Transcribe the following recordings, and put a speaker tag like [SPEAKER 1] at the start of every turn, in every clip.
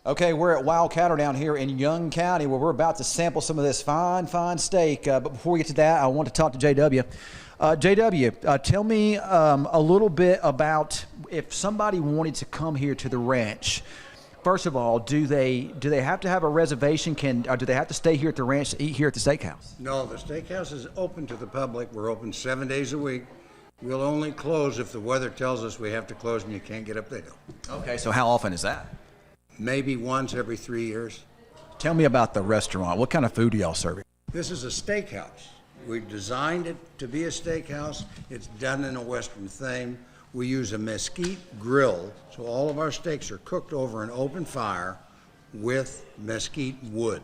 [SPEAKER 1] Okay, we're at Wildcatter down here in Young County where we're about to sample some of this fine, fine steak. But before we get to that, I want to talk to JW. JW, tell me a little bit about if somebody wanted to come here to the ranch. First of all, do they have to have a reservation? Or do they have to stay here at the ranch to eat here at the steakhouse?
[SPEAKER 2] No, the steakhouse is open to the public. We're open 7 days a week. We'll only close if the weather tells us we have to close and you can't get up the hill.
[SPEAKER 1] Okay, so how often is that?
[SPEAKER 2] Maybe once every 3 years.
[SPEAKER 1] Tell me about the restaurant. What kind of food do y'all serve?
[SPEAKER 2] This is a steakhouse. We designed it to be a steakhouse. It's done in a Western theme. We use a mesquite grill, so all of our steaks are cooked over an open fire with mesquite wood.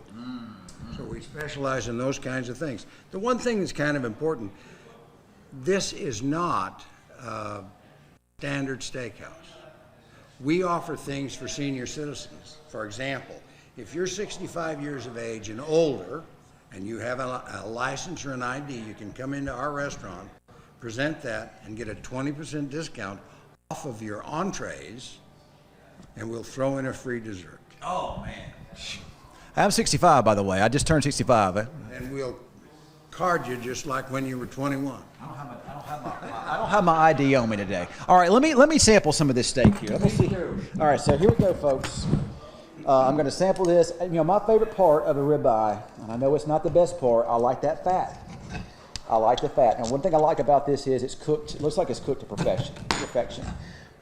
[SPEAKER 2] So we specialize in those kinds of things. The one thing that's kind of important, this is not a standard steakhouse. We offer things for senior citizens. For example, if you're 65 years of age and older, and you have a license or an ID, you can come into our restaurant, present that, and get a 20% discount off of your entrees, and we'll throw in a free dessert.
[SPEAKER 1] Oh, man. I'm 65, by the way. I just turned 65.
[SPEAKER 2] And we'll card you just like when you were 21.
[SPEAKER 1] I don't have my ID on me today. All right, let me sample some of this steak here. Let me see. All right, so here we go, folks. I'm going to sample this. You know, my favorite part of a ribeye, and I know it's not the best part, I like that fat. I like the fat. And one thing I like about this is it's cooked. It looks like it's cooked to perfection.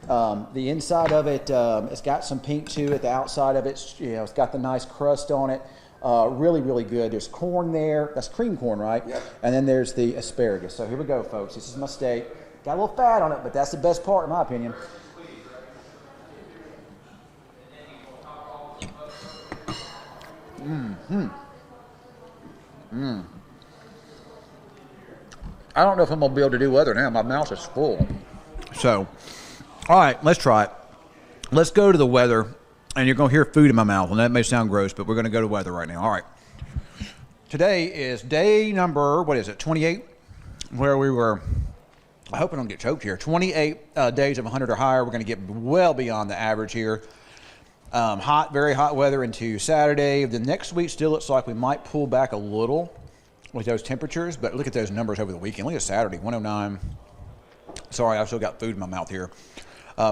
[SPEAKER 1] The inside of it, it's got some pink to it. The outside of it's got the nice crust on it. Really, really good. There's corn there. That's cream corn, right?
[SPEAKER 2] Yep.
[SPEAKER 1] And then there's the asparagus. So here we go, folks. This is my steak. Got a little fat on it, but that's the best part, in my opinion. I don't know if I'm going to be able to do other now. My mouth is full. So, all right, let's try it. Let's go to the weather, and you're going to hear food in my mouth, and that may sound gross, but we're going to go to weather right now. All right. Today is day number, 28, where we were, I hope I don't get choked here, 28 days of 100 or higher. We're going to get well beyond the average here. Hot, very hot weather into Saturday. The next week still looks like we might pull back a little with those temperatures, but look at those numbers over the weekend. Look at Saturday, 109. Sorry, I've still got food in my mouth here.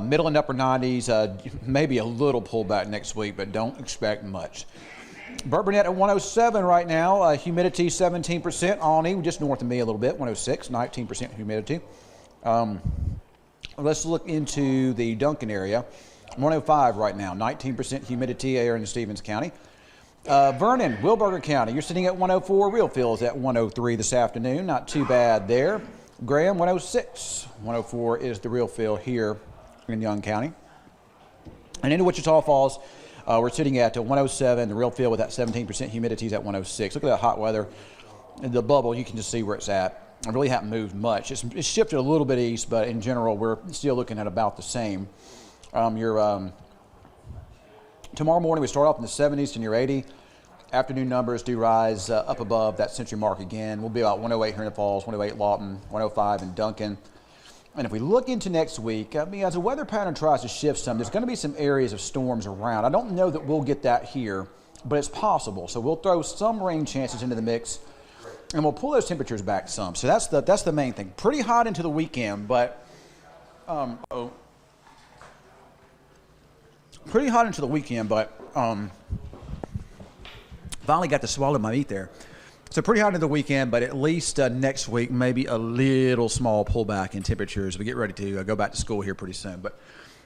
[SPEAKER 1] Middle and upper 90s, maybe a little pullback next week, but don't expect much. Bourbonnette at 107 right now. Humidity 17%. Alney, just north of me a little bit, 106, 19% humidity. Let's look into the Duncan area. 105 right now, 19% humidity air in Stevens County. Vernon, Wilburger County, you're sitting at 104. Real Field's at 103 this afternoon. Not too bad there. Graham, 106. 104 is the Real Field here in Young County. And into Wichita Falls, we're sitting at 107. The Real Field with that 17% humidity is at 106. Look at that hot weather. The bubble, you can just see where it's at. It really hasn't moved much. It's shifted a little bit east, but in general, we're still looking at about the same. Tomorrow morning we start off in the 70s to near 80. Afternoon numbers do rise up above that century mark again. We'll be about 108 here in the Falls, 108 Lawton, 105 in Duncan. And if we look into next week, I mean, as the weather pattern tries to shift some, there's going to be some areas of storms around. I don't know that we'll get that here, but it's possible. So we'll throw some rain chances into the mix, and we'll pull those temperatures back some. So that's the main thing. Pretty hot into the weekend, but pretty hot into the weekend, but finally got to swallow my meat there. So pretty hot into the weekend, but at least next week, maybe a little small pullback in temperatures. We get ready to go back to school here pretty soon. But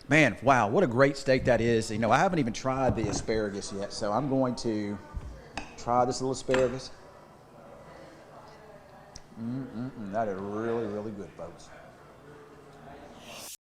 [SPEAKER 1] man, wow, what a great steak that is. You know, I haven't even tried the asparagus yet, so I'm going to try this little asparagus. That is really, really good, folks.